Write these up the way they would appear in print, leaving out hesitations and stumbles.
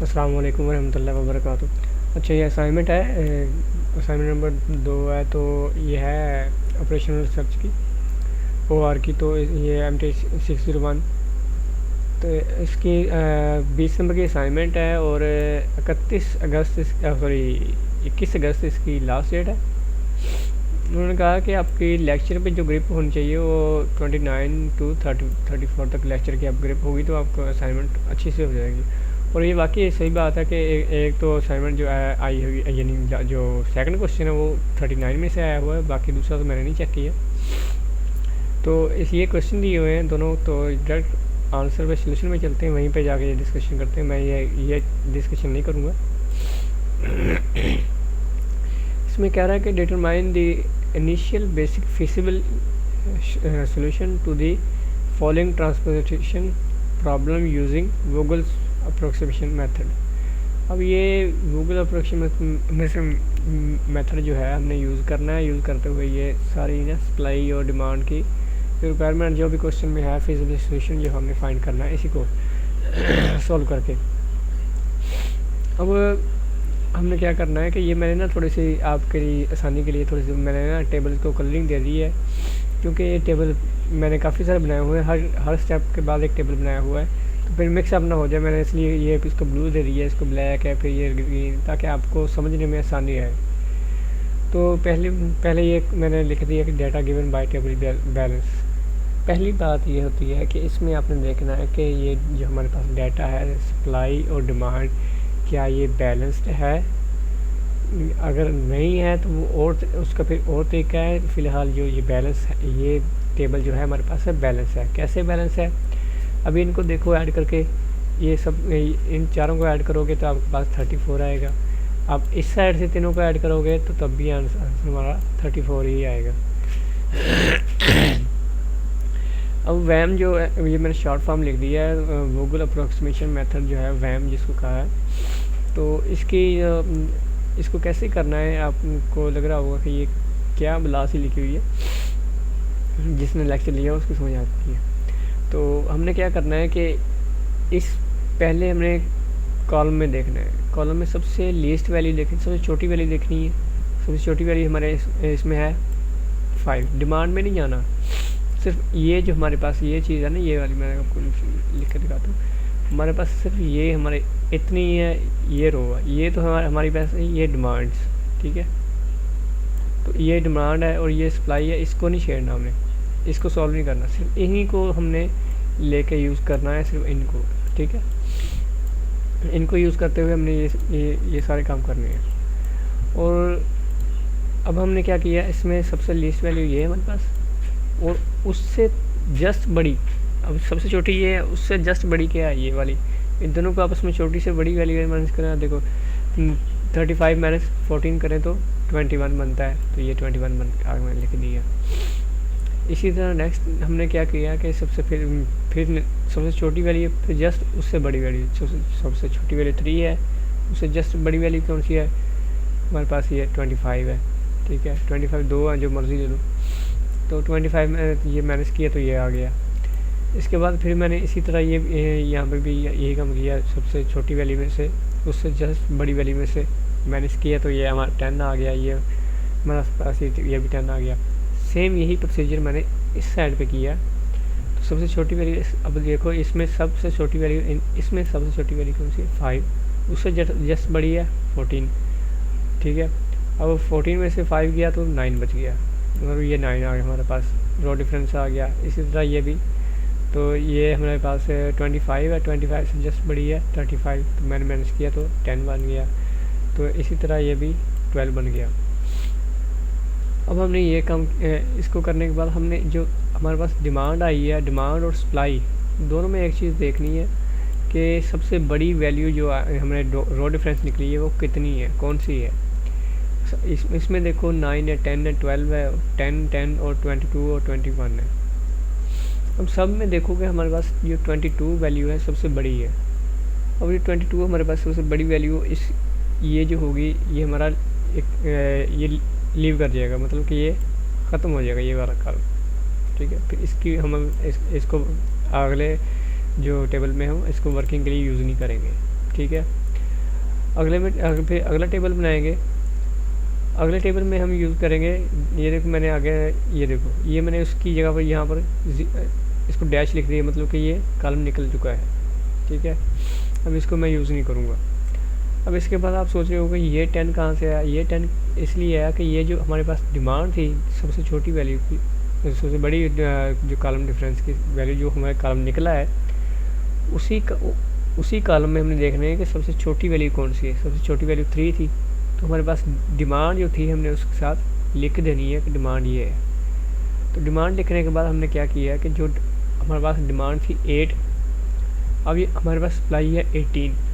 अस्सलाम वालेकुम रहमतुल्लाहि व बरकातुहू। अच्छा, ये असाइनमेंट है, असाइनमेंट नंबर 2 है। तो ये है ऑपरेशनल रिसर्च की, ओ आर की। तो ये MT 601। तो इसकी 20 नंबर की असाइनमेंट है और 31 अगस्त सॉरी 21 अगस्त इसकी लास्ट डेट है। उन्होंने कहा कि आपकी लेक्चर पे जो ग्रिप होनी चाहिए वो 29 टू 34 तक लेक्चर की आप ग्रिप होगी तो आपको असाइनमेंट अच्छी से हो जाएगी। और ये वाकई सही बात है कि एक तो असाइनमेंट जो है आई हुई, यानी जो सेकंड क्वेश्चन है वो 39 में से आया हुआ है, बाकी दूसरा तो मैंने नहीं चेक किया। तो इस ये क्वेश्चन दिए हुए हैं दोनों, तो डायरेक्ट आंसर पे सोल्यूशन में चलते हैं, वहीं पे जाके ये डिस्कशन करते हैं। मैं ये डिस्कशन नहीं करूँगा। इसमें कह रहा है कि determine the initial basic feasible solution to the following transposition problem using Vogel's approximation method. अब ये गूगल अप्रोक्सीमेशन मेथड जो है हमने यूज़ करना है। यूज़ करते हुए ये सारी ना सप्लाई और डिमांड की रिक्वायरमेंट जो भी क्वेश्चन में है, फिजिबल सॉल्यूशन जो हमने फाइंड करना है इसी को सॉल्व करके। अब हमने क्या करना है कि ये मैंने ना थोड़ी सी आपके लिए आसानी के लिए थोड़ी सी मैंने ना टेबल को कलरिंग दे दी है, क्योंकि ये टेबल मैंने काफ़ी सारे बनाए हुए हैं, हर स्टेप के बाद एक टेबल बनाया हुआ है, तो फिर मिक्सअप ना हो जाए। मैंने इसलिए ये इसको ब्लू दे दिया है, इसको ब्लैक है, फिर ये ग्रीन, ताकि आपको समझने में आसानी आए। तो पहले ये मैंने लिख दिया कि data given by table balance. पहली बात ये होती है कि इसमें आपने देखना है कि ये जो हमारे पास डाटा है, सप्लाई और डिमांड, क्या ये बैलेंस्ड है। अगर नहीं है तो वो और उसका फिर और तरीका है। फ़िलहाल जो ये बैलेंस है, ये टेबल जो है हमारे पास है बैलेंस है। कैसे बैलेंस है, अभी इनको देखो ऐड करके, ये सब इन चारों को ऐड करोगे तो आपके पास 34 आएगा। आप इस साइड से तीनों को ऐड करोगे तो तब भी आंसर हमारा 34 ही आएगा। अब वैम जो है, ये मैंने शॉर्ट फॉर्म लिख दिया है, गूगल अप्रोक्सीमेशन मेथड जो है, वैम जिसको कहा है। तो इसको कैसे करना है, आपको लग रहा होगा कि ये क्या बलासी लिखी हुई है, जिसने लेक्चर लिया उसको समझ आती है। तो हमने क्या करना है कि पहले हमने कॉलम में देखना है। कॉलम में सबसे लीस्ट वैल्यू देखनी, सबसे छोटी वैल्यू देखनी है। सबसे छोटी वैल्यू हमारे इसमें है 5। डिमांड में नहीं जाना, सिर्फ ये जो हमारे पास ये चीज़ है ना, ये वाली मैं आपको लिख कर दिखाता हूँ। हमारे पास सिर्फ ये हमारे इतनी है, ये रो है, ये तो हमारी पास ये डिमांड्स, ठीक है। तो ये डिमांड है और ये सप्लाई है, इसको नहीं छेड़ना हमने, इसको सॉल्व नहीं करना, सिर्फ इन्हीं को हमने लेके यूज़ करना है, सिर्फ इनको, ठीक है। इनको यूज़ करते हुए हमने ये सारे काम करने हैं। और अब हमने क्या किया, इसमें सबसे लीस्ट वैल्यू ये है हमारे पास, और उससे जस्ट बड़ी, अब सबसे छोटी ये है, उससे जस्ट बड़ी क्या है, ये वाली। इन दोनों को आपस में छोटी से बड़ी वैल्यू माइनस करें, देखो 35 माइनस 14 करें तो 21 बनता है। तो ये 21 बन आगे मैंने लिख दिया। इसी तरह नेक्स्ट हमने क्या किया कि फिर सबसे छोटी वैल्यू, फिर जस्ट उससे बड़ी वैल्यू, सबसे छोटी वैल्यू 3 है, उससे जस्ट बड़ी वैल्यू कौन सी है हमारे पास, ये 25 है, ठीक है। 25 दो है, जो मर्ज़ी ले लो। तो 25 में ये माइनस किया तो ये आ गया। इसके बाद फिर मैंने इसी तरह ये यहाँ पे भी यही काम किया, सबसे छोटी वैल्यू में से उससे जस्ट बड़ी वैल्यू में से माइनस किया तो ये हमारा 10 आ गया। ये हमारे पास ये भी 10 आ गया। सेम यही प्रोसीजर मैंने इस साइड पे किया। तो सबसे छोटी वैल्यू, अब देखो इसमें सबसे छोटी वैल्यू, इसमें सबसे छोटी वैल्यू कौन सी है, 5। उससे जस्ट बड़ी है 14, ठीक है। अब 14 में से 5 गया तो 9 बच गया, और ये 9 आ गया हमारे पास, रो डिफरेंस आ गया। इसी तरह ये भी, तो ये हमारे पास 25 है, 25 से जस्ट बड़ी है 35, तो मैंने माइनस किया तो 10 बन गया। तो इसी तरह ये भी 12 बन गया। अब हमने ये काम इसको करने के बाद हमने जो हमारे पास डिमांड आई है, डिमांड और सप्लाई दोनों में एक चीज़ देखनी है कि सबसे बड़ी वैल्यू जो हमने रो डिफरेंस निकली है वो कितनी है, कौन सी है। इसमें देखो 9 है, 10 है, 12 है, 10 और 22 और 21 है। अब सब में देखोगे हमारे पास जो 22 वैल्यू है सबसे बड़ी है। अब ये 22 हमारे पास सबसे बड़ी वैल्यू, ये जो होगी ये हमारा ये लीव कर जाएगा, मतलब कि ये ख़त्म हो जाएगा ये वाला कॉलम, ठीक है। फिर इसकी हम इसको अगले जो टेबल में हम इसको वर्किंग के लिए यूज़ नहीं करेंगे, ठीक है। फिर अगला टेबल बनाएंगे। अगले टेबल में हम यूज़ करेंगे, ये देखो मैंने आगे, ये देखो ये मैंने उसकी जगह पर यहाँ पर इसको डैश लिख दिया, मतलब कि ये कॉलम निकल चुका है, ठीक है। अब इसको मैं यूज़ नहीं करूँगा। अब इसके बाद आप सोच रहे हो कि ये 10 कहाँ से आया। ये 10 इसलिए आया कि ये जो हमारे पास डिमांड थी सबसे छोटी वैल्यू की, सबसे बड़ी जो कॉलम डिफरेंस की वैल्यू जो हमारे कॉलम निकला है, उसी कॉलम में हमने देखना है कि सबसे छोटी वैल्यू कौन सी है। सबसे छोटी वैल्यू 3 थी, तो हमारे पास डिमांड जो थी हमने उसके साथ लिख देनी है कि डिमांड ये है। तो डिमांड लिखने के बाद हमने क्या किया है कि जो हमारे पास डिमांड थी 8, अब ये हमारे पास सप्लाई है 18।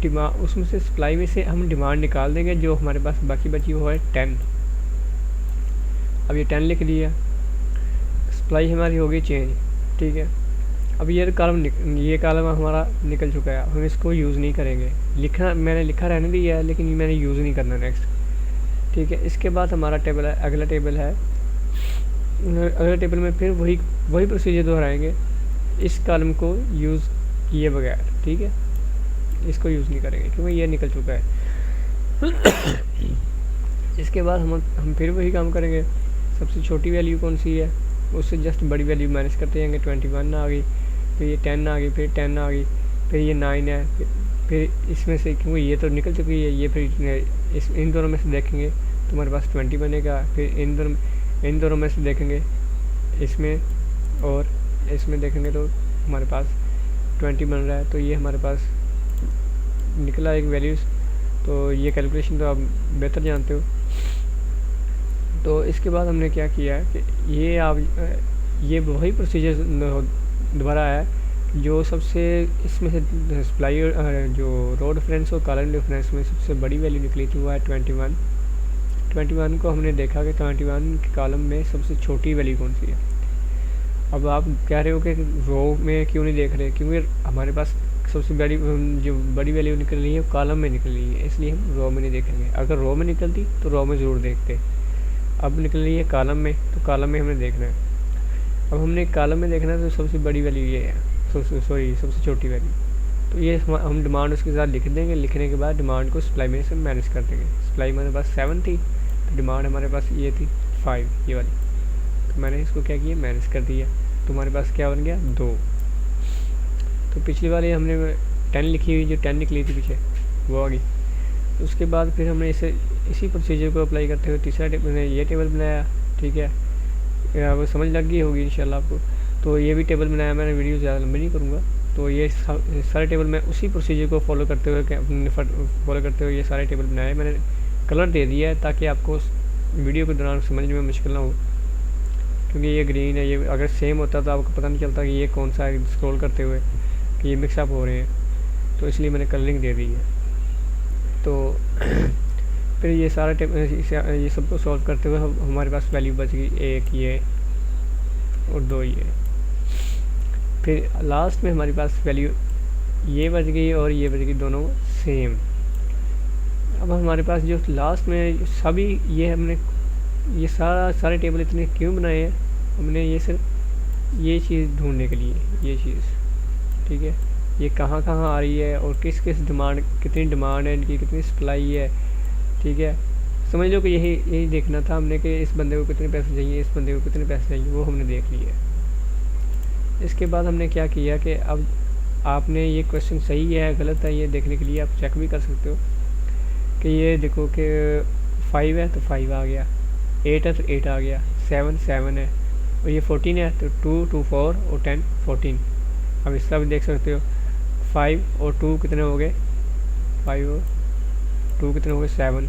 डिमांड उसमें से सप्लाई में से हम डिमांड निकाल देंगे, जो हमारे पास बाकी बची वो है 10। अब ये 10 लिख दिया, सप्लाई हमारी हो गई चेंज, ठीक है। अब ये कॉलम हमारा निकल चुका है, हम इसको यूज़ नहीं करेंगे। मैंने लिखा रहने दिया है, लेकिन मैंने यूज़ नहीं करना नेक्स्ट, ठीक है। इसके बाद हमारा टेबल है, अगला टेबल है। अगले टेबल में फिर वही प्रोसीजर दोहराएंगे, इस कॉलम को यूज़ किए बगैर, ठीक है। इसको यूज़ नहीं करेंगे क्योंकि ये निकल चुका है। इसके बाद हम फिर वही काम करेंगे। सबसे छोटी वैल्यू कौन सी है, उससे जस्ट बड़ी वैल्यू माइनस करते जाएंगे। 21 आ गई, फिर ये 10 आ गई, फिर 10 आ गई, फिर ये 9 है, फिर इसमें से क्योंकि ये तो निकल चुकी है, ये फिर इन दोनों में से देखेंगे तो हमारे पास 20 बनेगा। फिर इन दोनों में से देखेंगे, इसमें और इसमें देखेंगे तो हमारे पास 20 बन रहा है। तो ये हमारे पास निकला एक वैल्यूज़। तो ये कैलकुलेशन तो आप बेहतर जानते हो। तो इसके बाद हमने क्या किया है कि ये वही प्रोसीजर दोबारा है जो सबसे इसमें से सप्लाई जो रो डिफरेंस और कॉलम डिफरेंस में सबसे बड़ी वैल्यू निकली थी वो है 21 को हमने देखा कि 21 के कॉलम में सबसे छोटी वैल्यू कौन सी है। अब आप कह रहे हो कि रो में क्यों नहीं देख रहे, क्योंकि हमारे पास सबसे बड़ी वैल्यू निकल रही है कॉलम में निकल रही है, इसलिए हम रो में नहीं देखेंगे। अगर रो में निकलती तो रो में ज़रूर देखते। अब निकल रही है कॉलम में, तो कॉलम में हमने देखना है। अब हमने कॉलम में देखना है तो सबसे बड़ी वैल्यू ये है, सबसे छोटी वैल्यू। तो ये हम डिमांड उसके साथ लिख देंगे। लिखने के बाद डिमांड को सप्लाई में से मैनेज कर देंगे। सप्लाई हमारे पास 7 थी, तो डिमांड हमारे पास ये थी 5, ये वाली। तो मैंने इसको क्या किया, मैनेज कर दिया। तो हमारे पास क्या बन गया, 2। तो पिछली वाली हमने 10 लिखी हुई, जो 10 निकली थी पीछे, वो आ गई। तो उसके बाद फिर हमने इसी प्रोसीजर को अप्लाई करते हुए तीसरा टेबल ने ये टेबल बनाया, ठीक है। वो समझ लग गई होगी इंशाल्लाह आपको। तो ये भी टेबल बनाया मैंने, वीडियो ज़्यादा लंबी नहीं करूँगा। तो ये सारे टेबल में उसी प्रोसीजर को फॉलो करते हुए ये सारे टेबल बनाए। मैंने कलर दे दिया है ताकि आपको वीडियो के दौरान समझने में मुश्किल ना हो, क्योंकि ये ग्रीन है। ये अगर सेम होता तो आपको पता नहीं चलता कि ये कौन सा है स्क्रॉल करते हुए कि ये मिक्सअप हो रहे हैं। तो इसलिए मैंने कलरिंग दे दी है। तो फिर ये सारा ये सबको सॉल्व करते हुए हमारे पास वैल्यू बच गई 1 ये और 2 ये। फिर लास्ट में हमारे पास वैल्यू ये बच गई और ये बच गई, दोनों सेम। अब हमारे पास जो लास्ट में सभी ये सारे टेबल इतने क्यों बनाए हैं, हमने ये सिर्फ ये चीज़ ढूंढने के लिए, ये चीज़, ठीक है। ये कहाँ आ रही है और किस कितनी डिमांड है इनकी, कितनी सप्लाई है, ठीक है। समझ लो कि यही देखना था हमने कि इस बंदे को कितने पैसे चाहिए, इस बंदे को कितने पैसे चाहिए, वो हमने देख लिया। इसके बाद हमने क्या किया कि अब आपने ये क्वेश्चन सही है गलत है ये देखने के लिए आप चेक भी कर सकते हो कि ये देखो कि 5 है तो 5 आ गया, 8 है तो 8 आ गया, 7 है, और ये 14 है तो 2 4 और 10 14। अब इसका भी देख सकते हो, 5 और 2 कितने हो गए, 5 और 2 कितने हो गए, 7।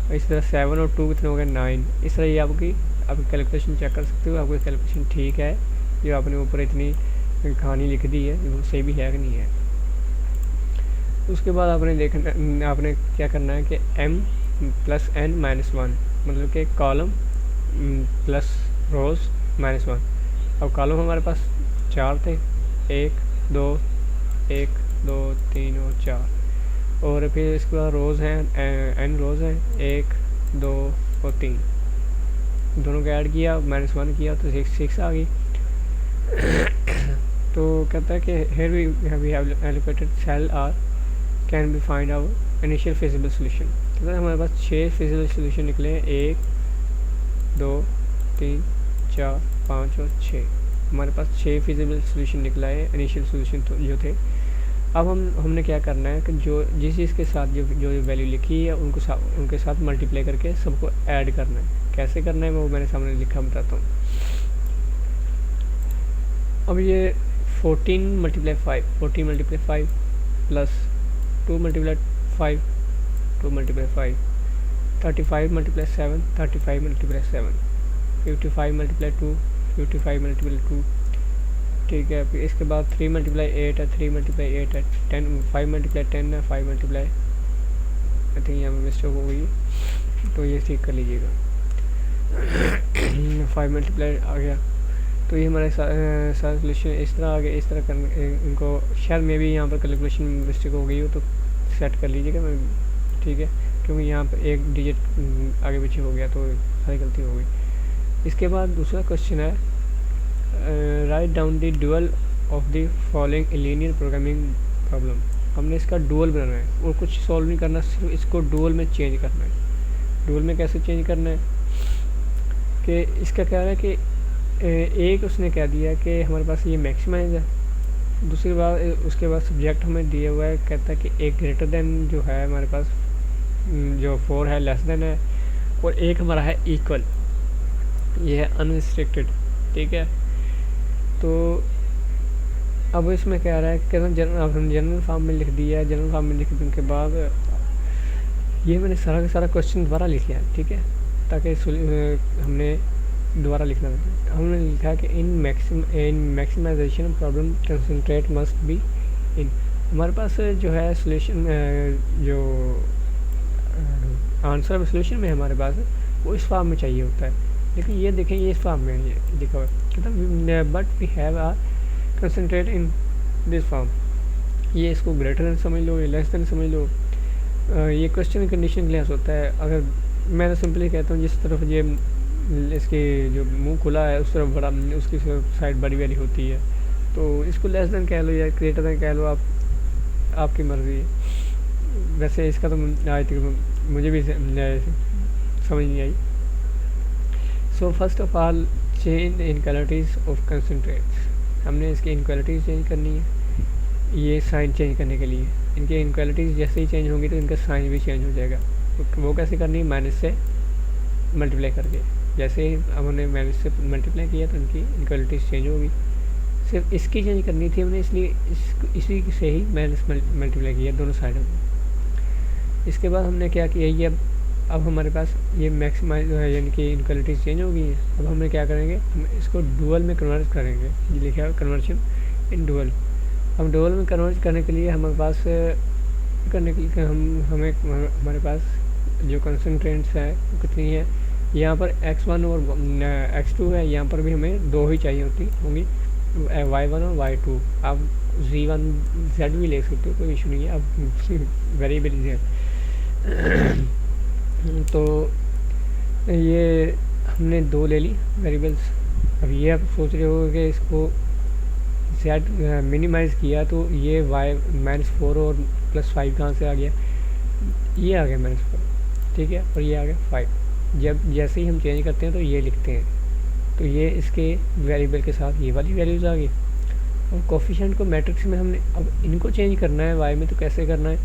और इस तरह 7 और 2 कितने हो गए, 9। इस तरह ये आपकी कैलकुलेशन चेक कर सकते हो, आपकी कैलकुलेशन ठीक है। जो आपने ऊपर इतनी कहानी लिख दी है वो सही भी है कि नहीं है। उसके बाद आपने क्या करना है कि m + n - 1, मतलब कि कॉलम प्लस रोज़ -1। अब कॉलम हमारे पास 4 थे, 1 2 3 और 4, और फिर इसके बाद रोज़ हैं, n रोज़ हैं, 1 2 और 3, दोनों को ऐड किया, -1 किया तो 6 आ गई। तो कहता है कि here we have allocated cell R can be find our initial feasible solution. तो हमारे पास 6 फिजिबल सोल्यूशन निकले हैं, 1 2 3 4 5 और 6। हमारे पास 6 फिजिबल सोल्यूशन निकला है इनिशियल सोल्यूशन जो थे। अब हमने क्या करना है कि जो जिस चीज़ के साथ जो वैल्यू लिखी है उनके साथ मल्टीप्लाई करके सबको ऐड करना है। कैसे करना है वो मैंने सामने लिखा, बताता हूँ। अब ये 14 multiply 5 plus 2 multiply 5 2 multiply 5, 35 multiply 7 35 multiply 7, 55 multiply 2 55 multiply 2, ठीक है। फिर इसके बाद 3 मल्टीप्लाई 8 है, 3 मल्टीप्लाई 8 है, 10 5 मल्टीप्लाई 10 है, 5 मल्टीप्लाई, आई थिंक यहाँ में मिस्टेक हो गई, तो ये ठीक कर लीजिएगा। 5 मल्टीप्लाई आ गया, तो ये हमारे सारा सोल्यूशन इस तरह आ गया। इस तरह करने इनको शायद मे भी यहाँ पर कैलकुलेशन मिस्टेक हो गई हो, तो सेट कर लीजिएगा, ठीक है, क्योंकि यहाँ पर एक डिजिट आगे पीछे हो गया तो सारी गलती हो गई। इसके बाद दूसरा क्वेश्चन है, write down the dual of the following linear programming problem. हमने इसका डुअल बनाना है और कुछ सॉल्व नहीं करना, सिर्फ इसको डुअल में चेंज करना है। डुअल में कैसे चेंज करना है कि इसका क्या है कि एक उसने कह दिया कि हमारे पास ये मैक्सिमाइज है, दूसरी बात उसके बाद सब्जेक्ट हमें दिया हुआ है, कहता है कि एक ग्रेटर देन जो है हमारे पास जो 4 है लेस देन है, और एक हमारा है इक्वल, ये है अनरिस्ट्रिक्टेड, ठीक है। तो अब इसमें कह रहा है कि अब हम जनरल फॉर्म में लिख दिया है। जनरल फॉर्म में लिख देने के बाद ये मैंने सारा का सारा क्वेश्चन दोबारा लिख लिया, ठीक है, ताकि हमने दोबारा लिखना था। हमने लिखा कि in maximization problem concentrate must be in. हमारे पास जो है सोल्यूशन जो आंसर सोल्यूशन में हमारे पास वो इस फॉर्म में चाहिए होता है, लेकिन ये देखें ये इस फॉर्म में ये लिखा हुआ है, मतलब but we have a concentrate in this form. ये इसको ग्रेटर देन समझ लो या लेस देन समझ लो, ये क्वेश्चन कंडीशन क्लास होता है। अगर मैं तो सिंपली कहता हूँ जिस तरफ ये इसके जो मुंह खुला है उस तरफ बड़ा, उसकी साइड बड़ी वाली होती है, तो इसको लेस देन कह लो या ग्रेटर देन कह लो, आपकी मर्ज़ी है। वैसे इसका तो आज तक मुझे भी समझ नहीं आई। So first of all change inequalities of concentrates. हमने इसकी इनक्वालिटीज़ चेंज करनी है। ये साइन चेंज करने के लिए इनकी इनक्वालिटीज़ जैसे ही चेंज होंगी तो इनका साइन भी चेंज हो जाएगा। तो वो कैसे करनी है, माइनस से मल्टीप्लाई करके। जैसे ही हमने माइनस से मल्टीप्लाई किया तो इनकी इनक्वालिटीज़ चेंज होगी। सिर्फ इसकी चेंज करनी थी हमने, इसलिए इसी से ही माइनस मल्टीप्लाई किया दोनों साइडों में। इसके बाद हमने क्या किया, ये अब हमारे पास ये मैक्सिमाइज है, यानी कि इनक्वालिटीज़ चेंज हो गई है। अब हमें क्या करेंगे, हम इसको डुअल में कन्वर्ट करेंगे। ये लिखा है कन्वर्शन इन डुअल। हम डुअल में कन्वर्ट करने के लिए हमारे पास हमारे पास जो कंसंट्रेंट्स है कितनी है, यहाँ पर x1 और x2 है, यहाँ पर भी हमें 2 ही चाहिए होंगी, y1 और y2। आप z1 z भी ले सकते हो, कोई इशू नहीं है, अब वेरिएबल है। तो ये हमने 2 ले ली वेरिएबल्स। अब ये आप सोच रहे हो कि इसको z मिनिमाइज़ किया तो ये y -4 और +5 कहाँ से आ गया, ये आ गया -4, ठीक है, और ये आ गया 5। जब जैसे ही हम चेंज करते हैं तो ये लिखते हैं, तो ये इसके वेरिएबल के साथ ये वाली वैल्यूज़ आ गई। और कोफिशिएंट को मैट्रिक्स में हमने अब इनको चेंज करना है y में, तो कैसे करना है,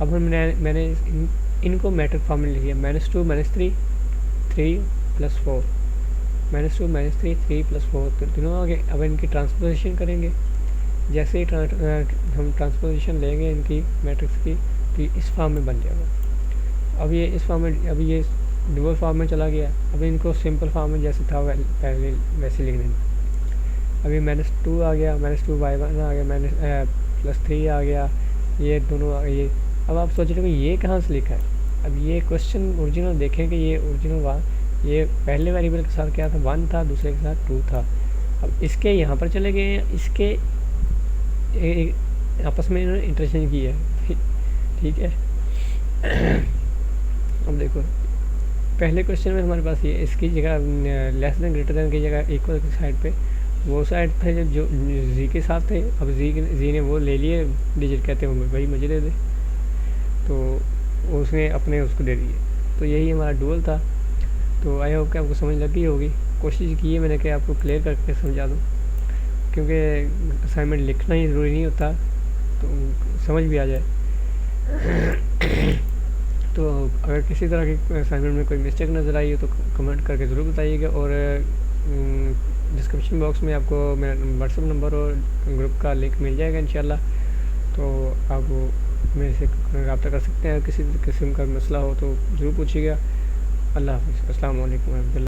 अब मैंने इनको मैट्रिक फॉर्म में लिखा, -2 -3 3 + 4, -2 -3 3 + 4, तो तीनों आ गए। अब इनकी ट्रांसपोजिशन करेंगे। जैसे ही हम ट्रांसपोजिशन लेंगे इनकी मैट्रिक्स की, तो इस फॉर्म में बन जाएगा। अब ये इस फॉर्म में, अभी ये डुअल फॉर्म में चला गया। अब इनको सिंपल फॉर्म में जैसे था पहले वैसे लिख देंगे। अभी -2 आ गया, -2 y1 आ गया, +3 आ गया, ये दोनों ये। अब आप सोच रहे हो ये कहाँ से लिखा है। अब ये क्वेश्चन ओरिजिनल देखें कि ये ओरिजिनल ये पहले वेरिएबल के साथ क्या था, 1 था, दूसरे के साथ 2 था। अब इसके यहाँ पर चले गए हैं, इसके आपस में इन्होंने इंटरचेंज किया है, ठीक है। अब देखो पहले क्वेश्चन में हमारे पास ये इसकी जगह लेस देन ग्रेटर देन की जगह इक्वल की साइड पे वो साइड थे जो जी के साथ थे। अब जी ने वो ले लिए डिजिट, कहते हैं भाई मुझे दे दे, तो उसने अपने उसको दे दिए। तो यही हमारा डुअल था। तो आई होप कि आपको समझ लग गई होगी। कोशिश की है मैंने कि आपको क्लियर करके समझा दूँ, क्योंकि असाइनमेंट लिखना ही ज़रूरी नहीं होता, तो समझ भी आ जाए। तो अगर किसी तरह की असाइनमेंट में कोई मिस्टेक नज़र आई हो तो कमेंट करके ज़रूर बताइएगा। और डिस्क्रिप्शन बॉक्स में आपको मेरा व्हाट्सएप नंबर और ग्रुप का लिंक मिल जाएगा इंशाल्लाह। तो आप मेरे से रब्ता कर सकते हैं। किसी किस्म का मसला हो तो ज़रूर पूछिएगा। अल्लाह हाफ़िज़। अस्सलाम वालेकुम।